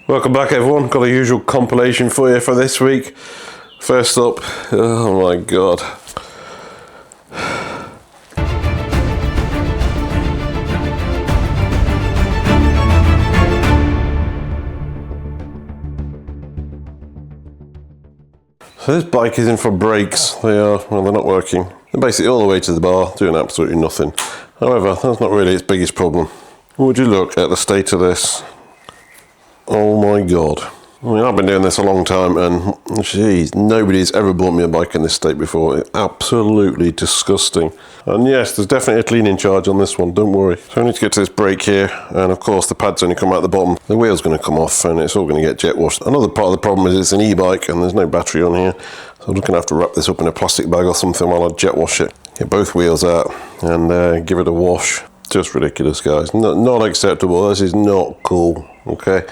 Welcome back everyone, got a usual compilation for you for this week. First up, oh my god. So this bike is in for brakes. They are, well, they're not working. They're basically all the way to the bar, doing absolutely nothing. However, that's not really its biggest problem. Would you look at the state of this? Oh my god. I mean, I've been doing this a long time and geez, nobody's ever bought me a bike in this state before. It's absolutely disgusting. And yes, there's definitely a cleaning charge on this one, don't worry. So I need to get to this brake here, and of course the pads only come out the bottom. The wheel's going to come off and it's all going to get jet washed. Another part of the problem is it's an e-bike and there's no battery on here. So I'm just going to have to wrap this up in a plastic bag or something while I jet wash it. Get both wheels out and give it a wash. Just ridiculous, guys. Not acceptable. This is not cool. Okay,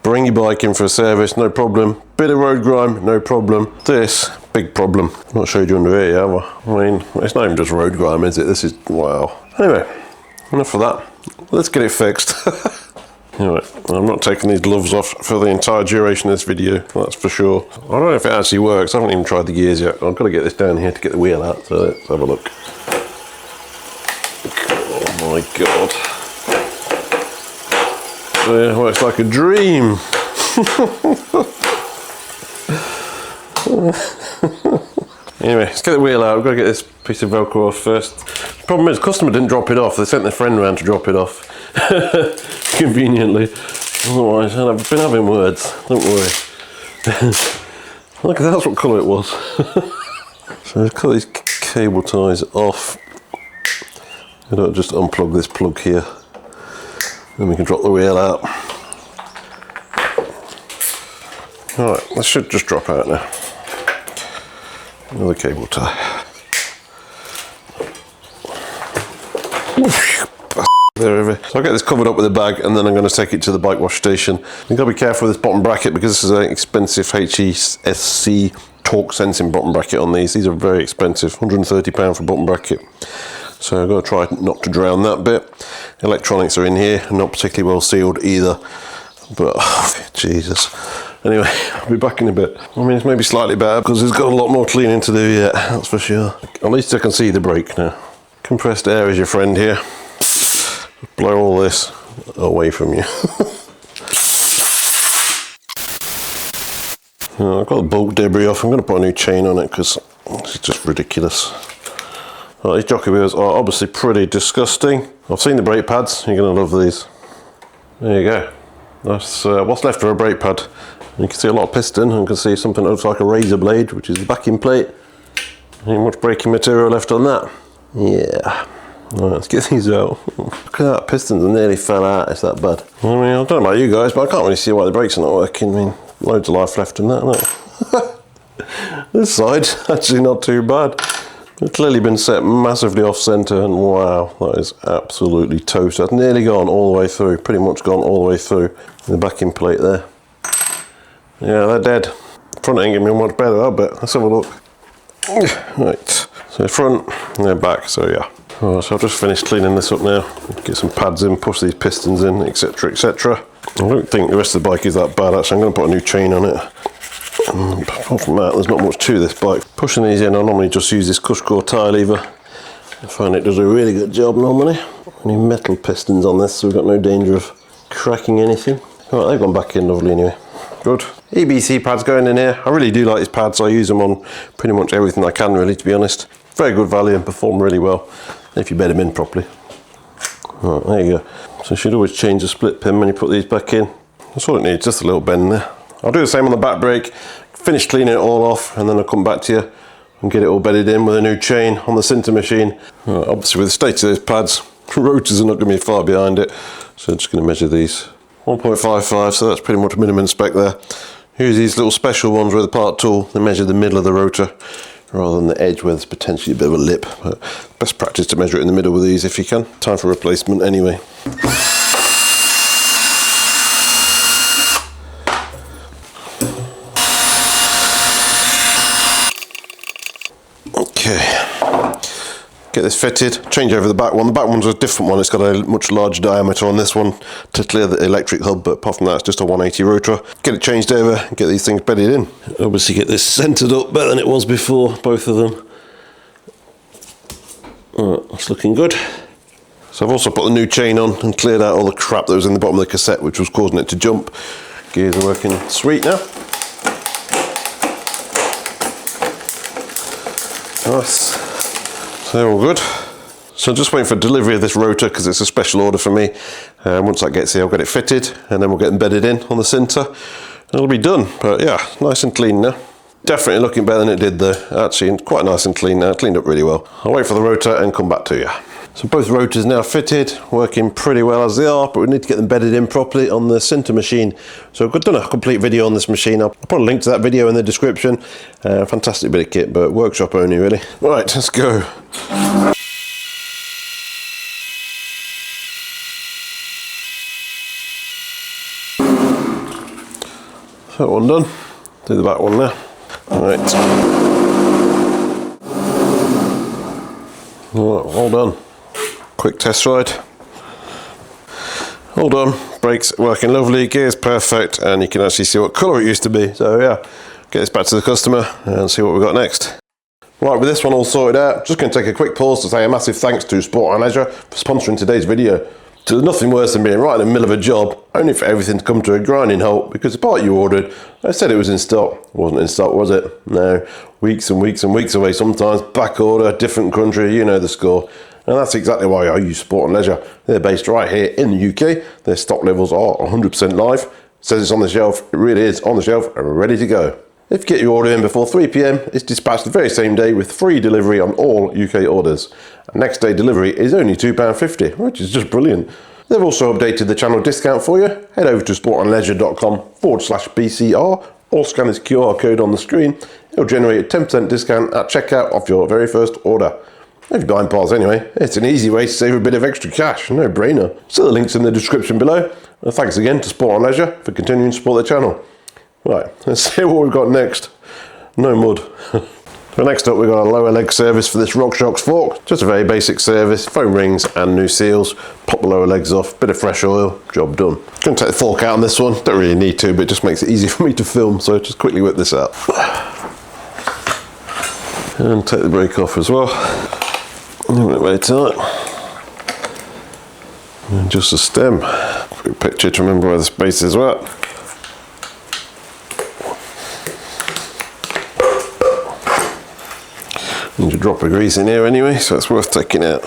bring your bike in for a service, no problem. Bit of road grime, no problem. This, big problem. Not showed you under here, have I? I mean, it's not even just road grime, is it? This is, wow. Anyway, enough of that. Let's get it fixed. Anyway, I'm not taking these gloves off for the entire duration of this video, that's for sure. I don't know if it actually works. I haven't even tried the gears yet. I've got to get this down here to get the wheel out, so let's have a look. Oh my god. Yeah, well, it's like a dream. Anyway, let's get the wheel out. We've got to get this piece of Velcro off first. The problem is, the customer didn't drop it off. They sent their friend around to drop it off. Conveniently. Otherwise, I've been having words. Don't worry. Look, that's what colour it was. So let's cut these cable ties off. I don't just unplug this plug here. Then we can drop the wheel out. Alright, this should just drop out now. Another cable tie. There, so I'll get this covered up with a bag and then I'm going to take it to the bike wash station. You've got to be careful with this bottom bracket because this is an expensive HESC torque sensing bottom bracket on these. These are very expensive, £130 for a bottom bracket. So I've got to try not to drown that bit. Electronics are in here, not particularly well sealed either. But, oh, Jesus. Anyway, I'll be back in a bit. I mean, it's maybe slightly better because it's got a lot more cleaning to do yet, that's for sure. At least I can see the brake now. Compressed air is your friend here. Blow all this away from you. I've got the bolt debris off. I'm going to put a new chain on it because it's just ridiculous. Well, these jockey wheels are obviously pretty disgusting. I've seen the brake pads, you're going to love these. There you go. That's what's left of a brake pad. You can see a lot of piston and you can see something that looks like a razor blade, which is the backing plate. Ain't much braking material left on that. Yeah. Right, let's get these out. Look at that, pistons nearly fell out, it's that bad. I mean, I don't know about you guys, but I can't really see why the brakes are not working. I mean, loads of life left in that, look. This side's actually not too bad. It's clearly been set massively off centre and wow, that is absolutely toast. That's nearly gone all the way through, pretty much gone all the way through. The backing plate there. Yeah, they're dead. Front ain't gonna be much better, I bet. Let's have a look. Right, so front and then back, so yeah. Right, so I've just finished cleaning this up now. Get some pads in, push these pistons in, etc, etc. I don't think the rest of the bike is that bad actually. I'm going to put a new chain on it. And apart from that, there's not much to this bike. Pushing these in, I normally just use this Cushcore tie lever. I find it does a really good job normally. Any metal pistons on this, so we've got no danger of cracking anything. Right, they've gone back in lovely anyway. Good. EBC pads going in here. I really do like these pads. I use them on pretty much everything I can really, to be honest. Very good value and perform really well if you bed them in properly. Right, there you go. So you should always change the split pin when you put these back in. That's all it needs, just a little bend there. I'll do the same on the back brake, finish cleaning it all off and then I'll come back to you and get it all bedded in with a new chain on the sinter machine. Right, obviously with the state of these pads, rotors are not going to be far behind it, so I'm just going to measure these. 1.55, so that's pretty much minimum spec there. Use these little special ones with the part tool, they measure the middle of the rotor rather than the edge where there's potentially a bit of a lip. But best practice to measure it in the middle with these if you can. Time for replacement anyway. Okay, get this fitted, change over the back one. The back one's a different one, it's got a much larger diameter on this one to clear the electric hub, but apart from that it's just a 180 rotor. Get it changed over, get these things bedded in. Obviously get this centered up better than it was before, both of them. Alright, that's looking good. So I've also put the new chain on and cleared out all the crap that was in the bottom of the cassette which was causing it to jump. Gears are working sweet now. Nice. So they're all good. So I'm just waiting for delivery of this rotor because it's a special order for me. Once that gets here I'll get it fitted and then we'll get embedded in on the cinter. And it'll be done. But yeah, nice and clean now. Definitely looking better than it did though. Actually quite nice and clean now, cleaned up really well. I'll wait for the rotor and come back to you. So both rotors now fitted, working pretty well as they are, but we need to get them bedded in properly on the cinter machine. So I've done a complete video on this machine. I'll put a link to that video in the description. Fantastic bit of kit, but workshop only really. Right, let's go. That one done. Do the back one now. Right. Right, all done. Quick test ride. All done. Brakes working lovely, gears perfect, and you can actually see what colour it used to be. So yeah, get this back to the customer and see what we've got next. Right, with this one all sorted out, just going to take a quick pause to say a massive thanks to Sport and Leisure for sponsoring today's video. So there's nothing worse than being right in the middle of a job, only for everything to come to a grinding halt because the part you ordered, they said it was in stock. It wasn't in stock, was it? No. Weeks and weeks and weeks away sometimes, back order, different country, you know the score. And that's exactly why I use Sport and Leisure. They're based right here in the UK. Their stock levels are 100% live. It says it's on the shelf, it really is on the shelf and ready to go. If you get your order in before 3 PM, it's dispatched the very same day with free delivery on all UK orders. And next day delivery is only £2.50, which is just brilliant. They've also updated the channel discount for you. Head over to sportandleisure.com/BCR or scan this QR code on the screen. It'll generate a 10% discount at checkout off your very first order. If you're buying parts anyway, it's an easy way to save a bit of extra cash, no brainer. So the link's in the description below. And thanks again to Sport and Leisure for continuing to support the channel. Right, let's see what we've got next. No mud. So next up we've got a lower leg service for this RockShox fork. Just a very basic service, foam rings and new seals. Pop the lower legs off, bit of fresh oil, job done. Going to take the fork out on this one, don't really need to, but it just makes it easy for me to film, so just quickly whip this out. And take the brake off as well. Very tight. And just a stem. Quick picture to remember where the spaces were. Need a drop of grease in here anyway, so it's worth taking out.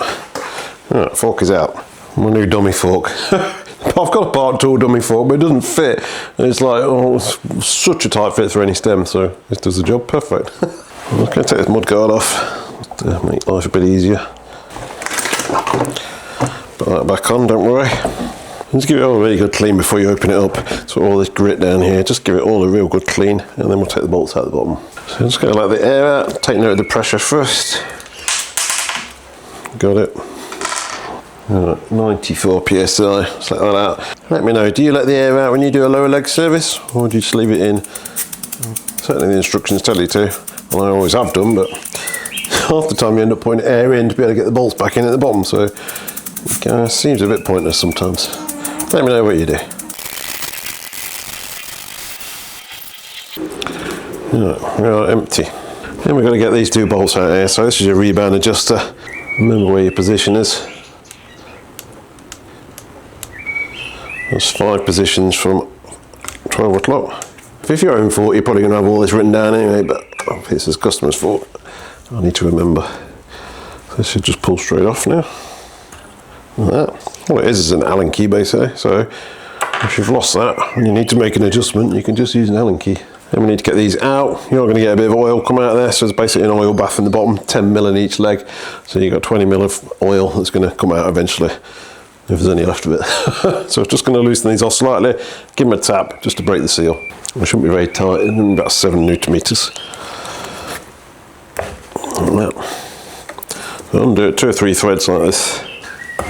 Alright, fork is out. My new dummy fork. I've got a part tool dummy fork, but it doesn't fit. And it's like, oh, it's such a tight fit for any stem, so this does the job perfect. I'm just going to take this mud guard off to make life a bit easier. Put that back on, don't worry. And just give it all a really good clean before you open it up. So all this grit down here, just give it all a real good clean, and then we'll take the bolts out the bottom. So I'm just going to let the air out, take note of the pressure first. Got it. 94 psi, just let that out. Let me know, do you let the air out when you do a lower leg service, or do you just leave it in? Certainly the instructions tell you to, and I always have done, but half the time you end up putting air in to be able to get the bolts back in at the bottom, so it seems a bit pointless sometimes. Let me know what you do. Right, we are empty. Then we're going to get these two bolts out here. So this is your rebound adjuster. Remember where your position is. That's 5 positions from 12 o'clock. If you're own fault, you're probably going to have all this written down anyway, but if it's this customer's fault, I need to remember. So this should just pull straight off now. Like that. All it is an Allen key basically, so if you've lost that and you need to make an adjustment, you can just use an Allen key. Then we need to get these out. You're going to get a bit of oil come out of there, so it's basically an oil bath in the bottom, 10 mil in each leg. So you've got 20 mil of oil that's going to come out eventually, if there's any left of it. So I'm just going to loosen these off slightly, give them a tap just to break the seal. It shouldn't be very tight, about 7 newton meters. Like that. So undo it 2 or 3 threads like this.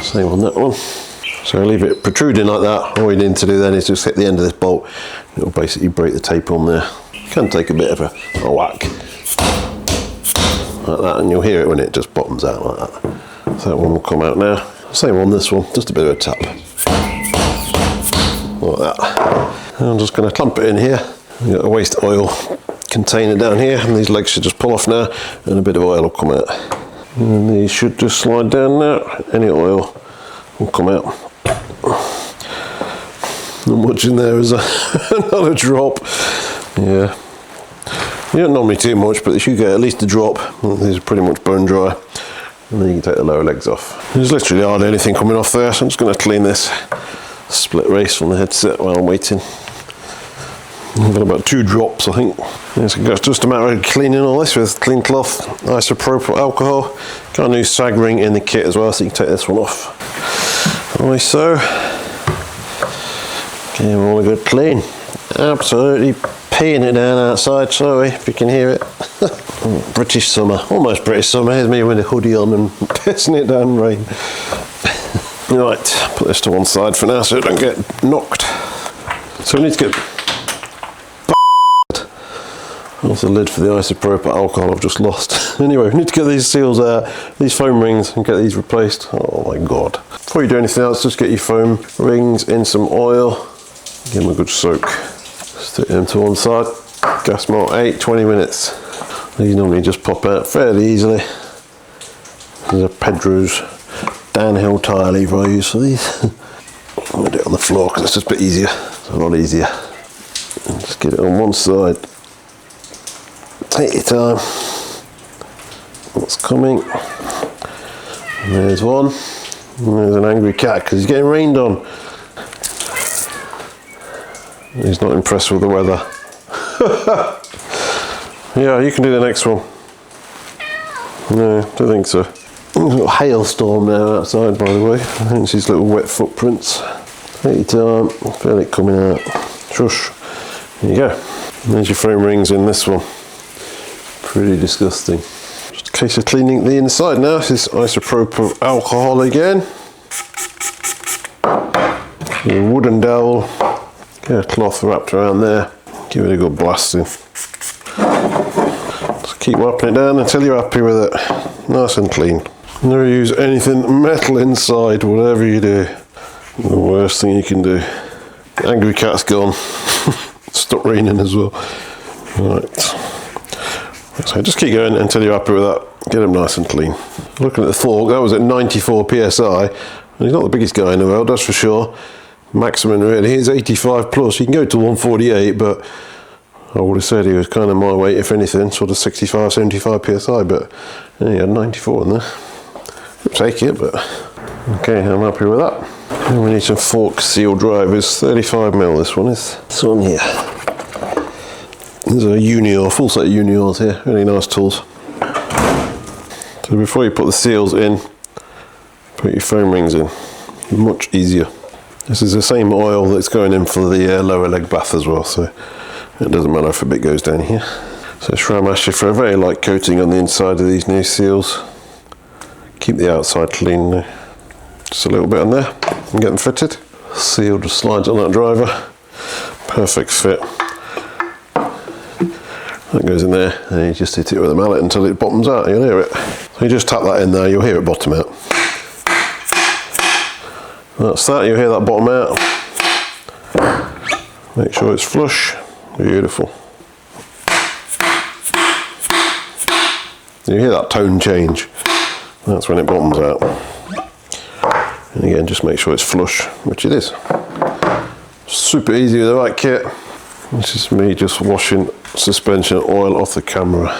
Same on that one. So leave it protruding like that. All you need to do then is just hit the end of this bolt. It'll basically break the tape on there. Can take a bit of a whack. like that, and you'll hear it when it just bottoms out like that. So that one will come out now. Same on this one, just a bit of a tap. Like that. And I'm just going to clamp it in here. You've got a waste oil container down here, and these legs should just pull off now, and a bit of oil will come out. And these should just slide down now. Any oil will come out. Not much in there is not a drop. Yeah. You don't normally too much, but you should get at least a drop. These are pretty much bone dry. And then you can take the lower legs off. There's literally hardly anything coming off there, so I'm just going to clean this split race from the headset while I'm waiting. I've got about 2 drops, I think. It's just a matter of cleaning all this with clean cloth, isopropyl alcohol. Got a new sag ring in the kit as well, so you can take this one off. Like so. Give them all a good clean. Absolutely peeing it down outside, sorry if you can hear it. British summer, almost British summer. Here's me with a hoodie on and pissing it down rain. Right, put this to one side for now so it don't get knocked. So we need to get that's the lid for the isopropyl alcohol I've just lost. Anyway, we need to get these seals out, these foam rings, and get these replaced. Oh my god. Before you do anything else, just get your foam rings in some oil. Give them a good soak. Stick them to one side. Gas mark 8, 20 minutes. These normally just pop out fairly easily. These are Pedro's downhill tire lever I use for these. I'm going to do it on the floor because it's just a bit easier. It's a lot easier. And just get it on one side. Take your time. What's coming? And there's one. And there's an angry cat because he's getting rained on. He's not impressed with the weather. Yeah, you can do the next one. No, don't think so. There's a little hailstorm now outside, by the way. I think it's these little wet footprints. Take your time, feel it coming out. Shush. There you go. And there's your foam rings in this one. Pretty disgusting. Just a case of cleaning the inside now. This is isopropyl alcohol again. A wooden dowel. Get a cloth wrapped around there. Give it a good blasting. Just keep wiping it down until you're happy with it. Nice and clean. Never use anything metal inside, whatever you do. The worst thing you can do. The angry cat's gone. Stop raining as well. Right. So just keep going until you're happy with that. Get them nice and clean. Looking at the fork, that was at 94 psi. And he's not the biggest guy in the world, that's for sure. Maximum really is 85 plus. You can go to 148, but I would have said he was kind of my weight, if anything, sort of 65, 75 psi. But yeah, he had 94 in there. I'll take it, but okay, I'm happy with that. And we need some fork seal drivers. 35mm. This one is. This one here. There's a Unior, full set of Uniors here, really nice tools. So before you put the seals in, put your foam rings in, much easier. This is the same oil that's going in for the lower leg bath as well, so it doesn't matter if a bit goes down here. So SRAM asks you for a very light coating on the inside of these new seals. Keep the outside clean now. Just a little bit on there and get them fitted. Seal just slides on that driver, perfect fit. That goes in there, and you just hit it with a mallet until it bottoms out, you'll hear it. So you just tap that in there, you'll hear it bottom out. That's that, you'll hear that bottom out. Make sure it's flush, beautiful. You hear that tone change, that's when it bottoms out. And again, just make sure it's flush, which it is. Super easy with the right kit. This is me just washing suspension oil off the camera.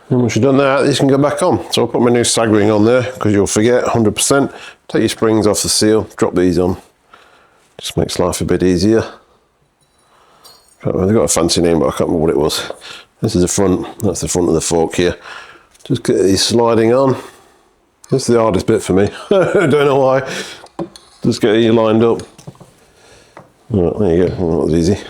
And once you've done that, these can go back on. So I'll put my new sag ring on there, because you'll forget 100%. Take your springs off the seal, drop these on. Just makes life a bit easier. They've got a fancy name, but I can't remember what it was. This is the front, that's the front of the fork here. Just get these sliding on. This is the hardest bit for me. I don't know why. Just get you lined up. Right, there you go, well, that was easy.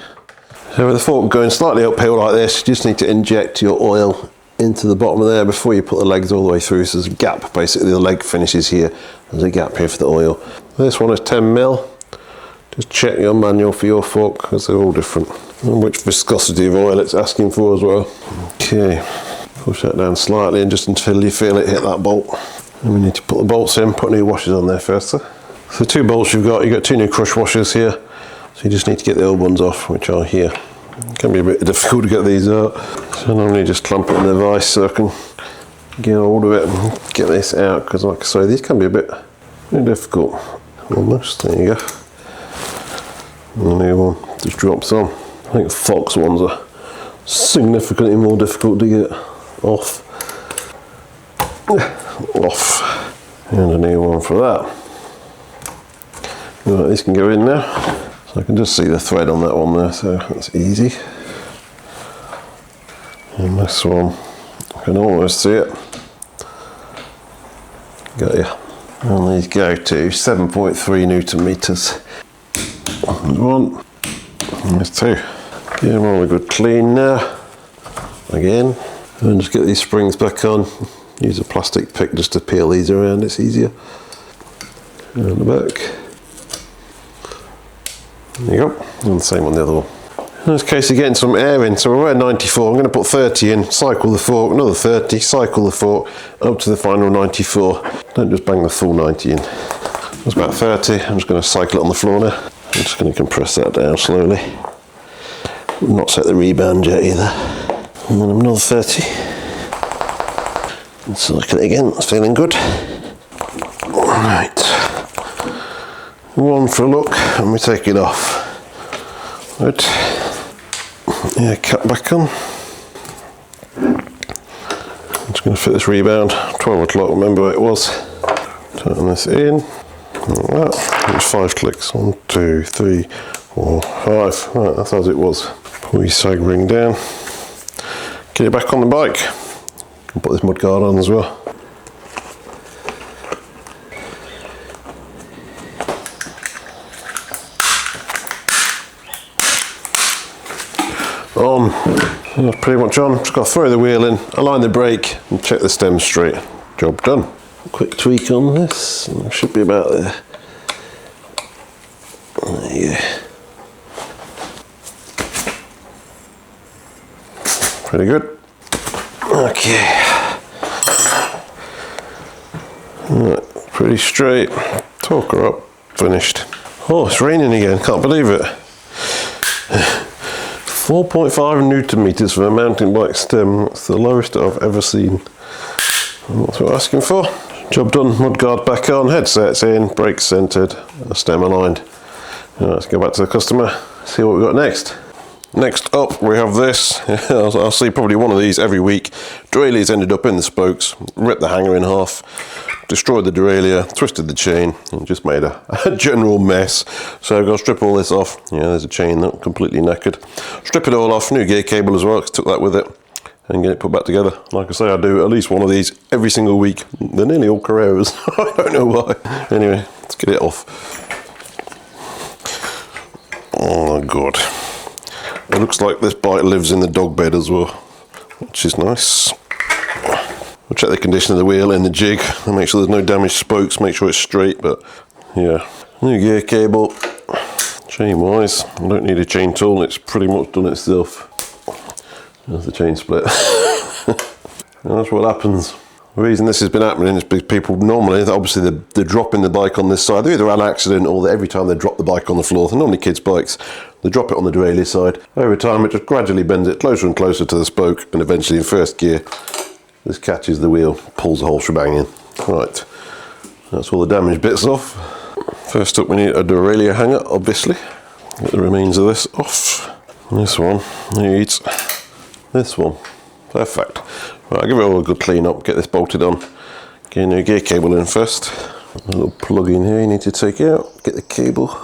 So with the fork going slightly uphill like this, you just need to inject your oil into the bottom of there before you put the legs all the way through. So there's a gap, basically the leg finishes here. There's a gap here for the oil. This one is 10mm. Just check your manual for your fork, because they're all different. And which viscosity of oil it's asking for as well. Okay, Push that down slightly and just until you feel it hit that bolt. And we need to put the bolts in, put new washers on there first. So 2 bolts you've got 2 new crush washers here. So you just need to get the old ones off, which are here. It can be a bit difficult to get these out. So I normally just clamp it in the vise so I can get hold of it and get this out, because like I say, these can be a bit difficult. Almost, there you go. And the new one just drops on. I think Fox ones are significantly more difficult to get off. And a new one for that. Right, these can go in now. So I can just see the thread on that one there, so that's easy. And this one, I can almost see it. Got you. And these go to 7.3 Newton meters. There's 1, and there's 2. Give them all a good clean now. Again, and just get these springs back on. Use a plastic pick just to peel these around, it's easier. And the back. There you go, and the same on the other one. In this case of getting some air in, so we're at 94, I'm going to put 30 in, cycle the fork, another 30, cycle the fork, up to the final 94. Don't just bang the full 90 in. That's about 30, I'm just going to cycle it on the floor now. I'm just going to compress that down slowly. Not set the rebound yet either. And then another 30. And cycle it again, that's feeling good. Right. 1 for a look, and we take it off. Right. Yeah, cap back on. I'm just going to fit this rebound. 12 o'clock, remember what it was. Turn this in. Like that. There's 5 clicks. 1, 2, 3, 4, 5. Right, that's as it was. Pull your sag ring down. Get it back on the bike. I'll put this mud guard on as well. On. That's pretty much on. Just got to throw the wheel in, align the brake, and check the stem straight. Job done. Quick tweak on this, and it should be about there. There you go. Pretty good. Okay. Right, pretty straight. Torque her up. Finished. Oh, it's raining again. Can't believe it. 4.5 Newton meters for a mountain bike stem. That's the lowest I've ever seen. And that's what I'm asking for. Job done. Mudguard back on. Headsets in. Brakes centered. Stem aligned. Now let's go back to the customer. See what we've got next. Next up, we have this. I'll see probably one of these every week. Derailleur's ended up in the spokes, ripped the hanger in half, destroyed the derailleur, twisted the chain, and just made a general mess. So I've got to strip all this off. Yeah, there's a chain that completely knackered. Strip it all off, new gear cable as well, 'cause took that with it, and get it put back together. Like I say, I do at least one of these every single week. They're nearly all Carreras. I don't know why. Anyway, let's get it off. Oh God. It looks like this bike lives in the dog bed as well, which is nice. We'll check the condition of the wheel and the jig and make sure there's no damaged spokes, make sure it's straight, but yeah. New gear cable. Chain wise, I don't need a chain tool, it's pretty much done itself. There's the chain split. And that's what happens. The reason this has been happening is because people normally, obviously they're dropping the bike on this side. They either had an accident or every time they drop the bike on the floor, they're normally kids' bikes, they drop it on the derailleur side. Over time it just gradually bends it closer and closer to the spoke, and eventually in first gear, this catches the wheel, pulls the whole shebang in. Right, that's all the damaged bits off. First up we need a derailleur hanger, obviously. Get the remains of this off. This one needs this one. Perfect. Right, I'll give it all a good clean up, get this bolted on. Get a new gear cable in first. A little plug in here you need to take out, get the cable.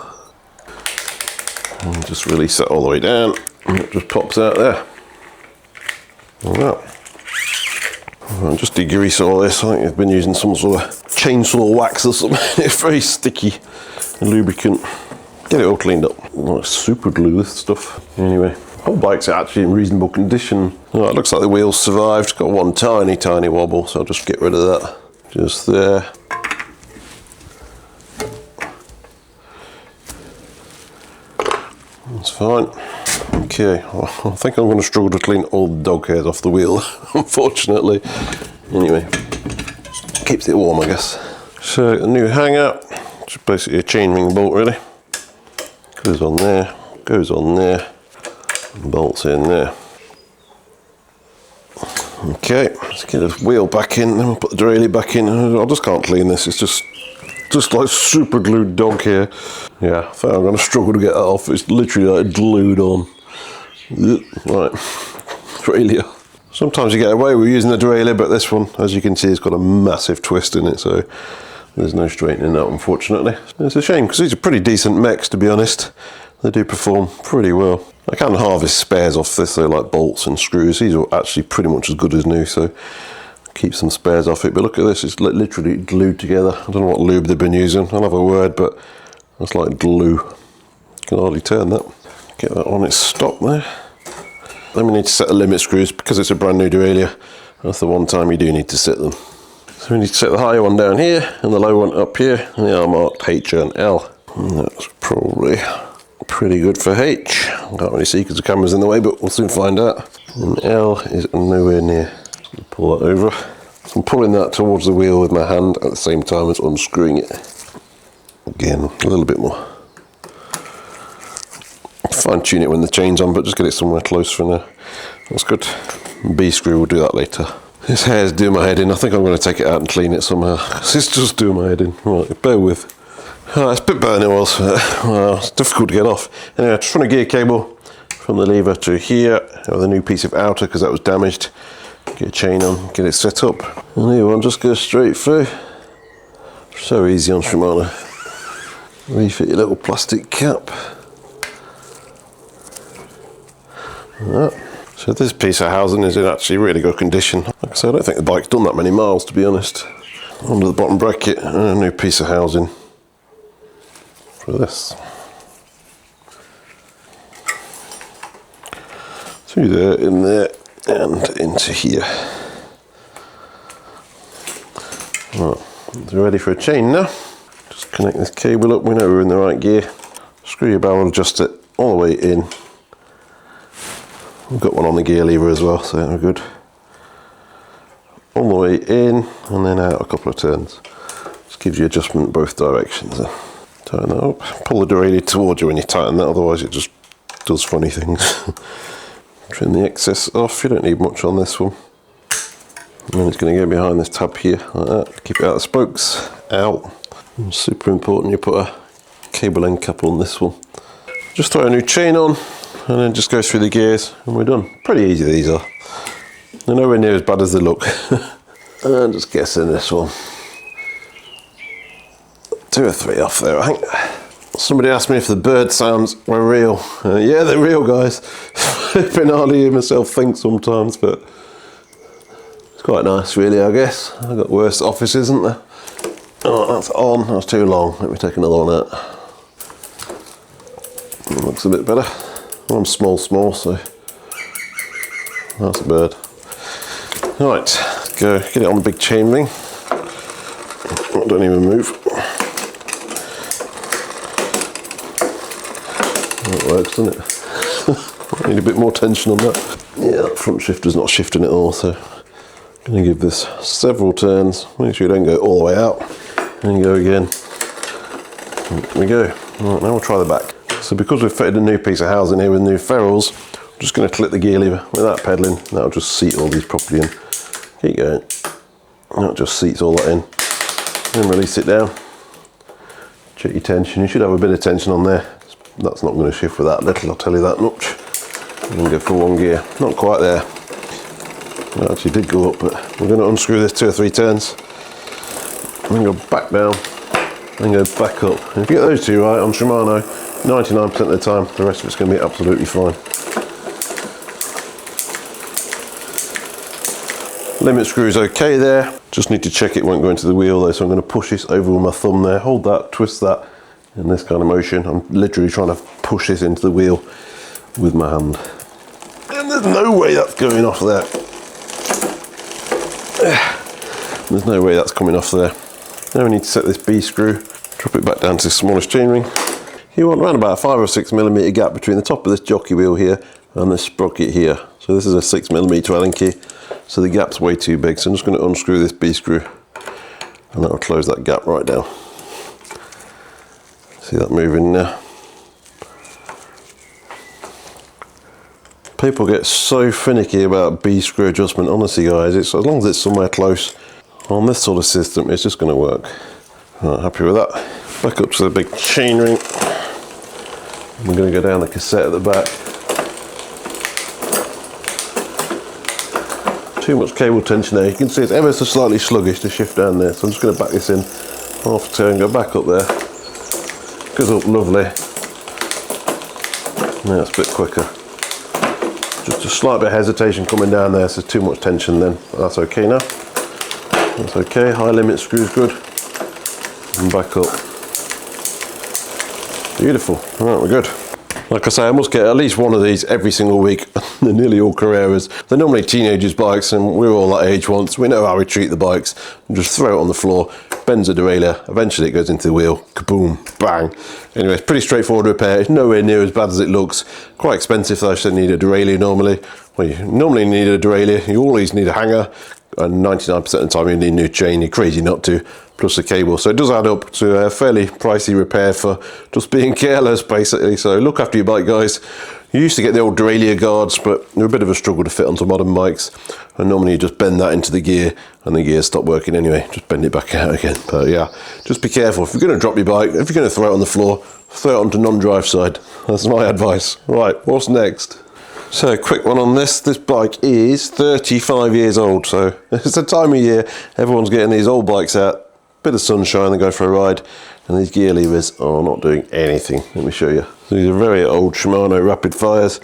And just release that all the way down. And it just pops out there. Like that. I'll just degrease all this. I think I've been using some sort of chainsaw wax or something. It's very sticky and lubricant. Get it all cleaned up. Oh, it's super glue, this stuff. Anyway. Whole bike's actually in reasonable condition. Oh, it looks like the wheels survived. Got one tiny wobble, so I'll just get rid of that. Just there. That's fine. Okay, well, I think I'm going to struggle to clean all the dog hairs off the wheel, unfortunately. Anyway, keeps it warm, I guess. So a new hanger, just basically a chain ring bolt really. Goes on there, and bolts in there. Okay, let's get the wheel back in, then we'll put the derailleur back in. I just can't clean this, it's just like super glued dog hair. Yeah, I think I'm going to struggle to get that off. It's literally like glued on. Right, derailleur. Sometimes you get away with using the derailleur, but this one, as you can see, it's got a massive twist in it, so there's no straightening that, unfortunately. It's a shame, because these are pretty decent mechs, to be honest. They do perform pretty well. I can harvest spares off this, though, like bolts and screws. These are actually pretty much as good as new, so keep some spares off it. But look at this, it's literally glued together. I don't know what lube they've been using. I'll have a word, but that's like glue. You can hardly turn that. Get that on its stop there. Then we need to set the limit screws, because it's a brand new derailleur. That's the one time you do need to set them. So we need to set the higher one down here, and the low one up here, and they are marked H and L. And that's probably pretty good for H. I can't really see because the camera's in the way, but we'll soon find out. And L is nowhere near. So pull that over. So I'm pulling that towards the wheel with my hand at the same time as unscrewing it. Again, a little bit more. Fine tune it when the chain's on, but just get it somewhere close for now. That's good. B screw, we'll do that later. This hair's doing my head in. I think I'm going to take it out and clean it somehow. It's just doing my head in. Right, bear with. Oh, it's a bit better than it was. Well, it's difficult to get off. Anyway, I just run a gear cable from the lever to here with a new piece of outer because that was damaged. Get a chain on, get it set up. And here one just goes straight through. So easy on Shimano. Refit your little plastic cap. Like that. So this piece of housing is in actually really good condition. Like I said, I don't think the bike's done that many miles, to be honest. Under the bottom bracket and a new piece of housing for this. Through there, in there, and into here. Right, so ready for a chain now. Just connect this cable up, we know we're in the right gear. Screw your barrel, adjust it all the way in. We've got one on the gear lever as well, so we're good. All the way in and then out a couple of turns. Just gives you adjustment both directions. Tighten that up. Pull the derailleur towards you when you tighten that, otherwise it just does funny things. Trim the excess off, you don't need much on this one. And then it's going to go behind this tab here, like that. Keep it out of the spokes, out. And super important you put a cable end cap on this one. Just throw a new chain on. And then just go through the gears and we're done. Pretty easy these are. They're nowhere near as bad as they look. And just guessing this one. 2 or 3 off there, I think. Somebody asked me if the bird sounds were real. Yeah, they're real, guys. I can hardly hear myself think sometimes, but it's quite nice really, I guess. I've got worse offices, isn't there? Oh, that's on. That's too long. Let me take another one out. That looks a bit better. I'm small, so that's a bird. Right, let's go get it on the big chain ring. Oh, don't even move. That works, doesn't it? I need a bit more tension on that. Yeah, that front shifter's not shifting at all, so I'm going to give this several turns. Make sure you don't go all the way out. And go again. There we go. Right, now we'll try the back. So because we've fitted a new piece of housing here with new ferrules, I'm just going to clip the gear lever without pedalling. That'll just seat all these properly in. Keep going. That just seats all that in. Then release it down. Check your tension. You should have a bit of tension on there. That's not going to shift with that little, I'll tell you that much. I'm going to go for 1 gear. Not quite there. It actually did go up, but we're going to unscrew this 2 or 3 turns. And then go back down. And go back up. And if you get those 2 right on Shimano, 99% of the time, the rest of it's going to be absolutely fine. Limit screw is okay there. Just need to check it won't go into the wheel though, so I'm going to push this over with my thumb there. Hold that, twist that in this kind of motion. I'm literally trying to push this into the wheel with my hand. And there's no way that's going off there. There's no way that's coming off there. Now we need to set this B screw, drop it back down to the smallest chainring. you want around about a 5 or 6 millimeter gap between the top of this jockey wheel here and this sprocket here. So this is a 6 millimeter Allen key, so the gap's way too big. So I'm just going to unscrew this B screw, and that will close that gap right down. See that moving now? People get so finicky about B screw adjustment. Honestly guys, it's as long as it's somewhere close on this sort of system, it's just going to work. Right, happy with that. Back up to the big chain ring. I'm going to go down the cassette at the back. Too much cable tension there. You can see it's ever so slightly sluggish to shift down there. So I'm just going to back this in half a turn, go back up there. Goes up lovely. Now it's a bit quicker. Just a slight bit of hesitation coming down there, so too much tension then. That's okay now. That's okay. High limit screws good. And back up. Beautiful. Alright, we're good. Like I say, I must get at least one of these every single week. They're nearly all Carreras. They're normally teenagers' bikes, and we're all that age once. We know how we treat the bikes. And just throw it on the floor, bends the derailleur, eventually it goes into the wheel, kaboom, bang. Anyway, it's pretty straightforward repair. It's nowhere near as bad as it looks. Quite expensive though, so you need a derailleur normally. Well, you normally need a derailleur, you always need a hanger, and 99% of the time you need a new chain, you're crazy not to, plus a cable. So it does add up to a fairly pricey repair for just being careless basically. So look after your bike guys. You used to get the old derailleur guards, but they're a bit of a struggle to fit onto modern bikes. And normally you just bend that into the gear and the gears stop working anyway. Just bend it back out again. But yeah, just be careful. If you're going to drop your bike, if you're going to throw it on the floor, throw it onto non-drive side. That's my advice. Right, what's next? So quick one on this. This bike is 35 years old. So it's the time of year everyone's getting these old bikes out. Bit of sunshine, they go for a ride. And these gear levers are not doing anything. Let me show you. So these are very old Shimano Rapidfires.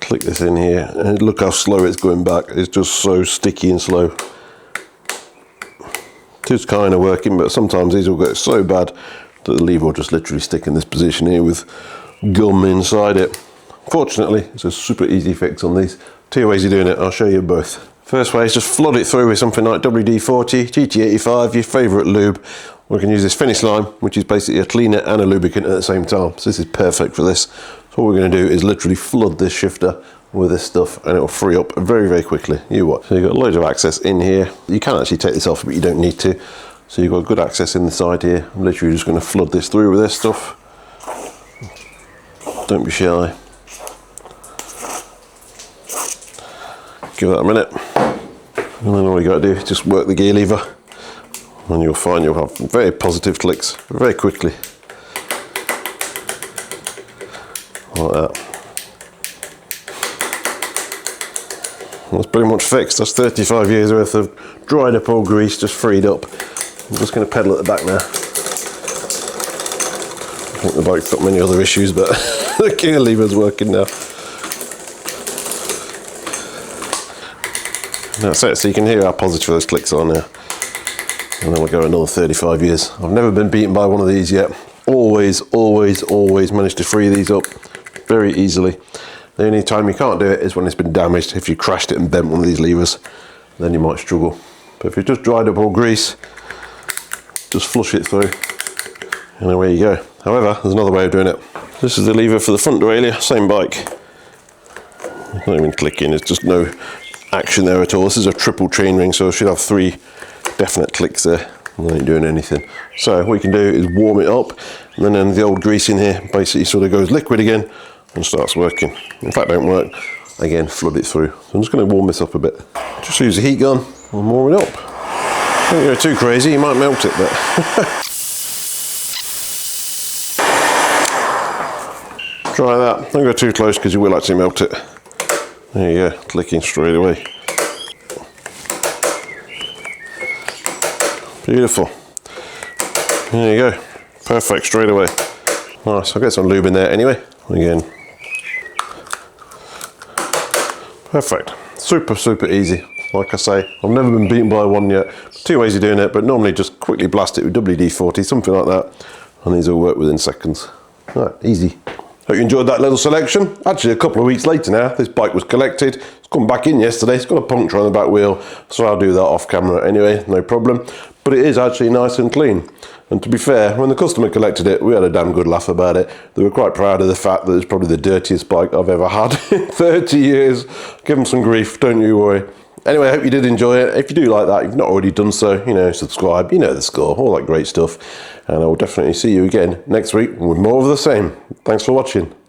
Click this in here and look how slow it's going back. It's just so sticky and slow. It is kind of working, but sometimes these will get so bad that the lever will just literally stick in this position here with gum inside it. Fortunately, it's a super easy fix on these. Two ways of doing it, I'll show you both. First way is just flood it through with something like WD-40, GT85, your favourite lube. We can use this finish line, which is basically a cleaner and a lubricant at the same time. So this is perfect for this. So what we're going to do is literally flood this shifter with this stuff, and it will free up very, very quickly. You watch. So you've got loads of access in here. You can actually take this off, but you don't need to. So you've got good access in the side here. I'm literally just going to flood this through with this stuff. Don't be shy. Give that a minute. And then all you got to do is just work the gear lever. And you'll find you'll have very positive clicks very quickly. Like that. That's pretty much fixed. That's 35 years worth of dried up old grease just freed up. I'm just going to pedal at the back now. I think the bike's got many other issues, but the gear lever's working now. That's it, so you can hear how positive those clicks are now. And then we'll go another 35 years. I've never been beaten by one of these yet. Always, always, always managed to free these up very easily. The only time you can't do it is when it's been damaged. If you crashed it and bent one of these levers, then you might struggle. But if you just dried up all grease, just flush it through, and away you go. However, there's another way of doing it. This is the lever for the front derailleur, same bike. It's not even clicking, there's just no action there at all. This is a triple chain ring, so it should have 3 definite clicks there. And ain't doing anything. So what you can do is warm it up, and then the old grease in here basically sort of goes liquid again and starts working. In fact, don't work. Again, flood it through. So I'm just going to warm this up a bit. Just use a heat gun and warm it up. Don't go too crazy, you might melt it, but try that. Don't go too close because you will actually melt it. There you go, clicking straight away. Beautiful. There you go. Perfect straight away. Nice. I'll get some lube in there anyway. Again. Perfect. Super, super easy. Like I say, I've never been beaten by one yet. 2 ways of doing it, but normally just quickly blast it with WD-40, something like that. And these will work within seconds. Right, easy. Hope you enjoyed that little selection. Actually, a couple of weeks later now, this bike was collected. It's come back in yesterday. It's got a puncture on the back wheel, so I'll do that off camera anyway, no problem. But it is actually nice and clean. And to be fair, when the customer collected it, we had a damn good laugh about it. They were quite proud of the fact that it's probably the dirtiest bike I've ever had in 30 years. Give them some grief, don't you worry. Anyway, I hope you did enjoy it. If you do like that, if you've not already done so, you know, subscribe, you know the score, all that great stuff. And I will definitely see you again next week with more of the same. Thanks for watching.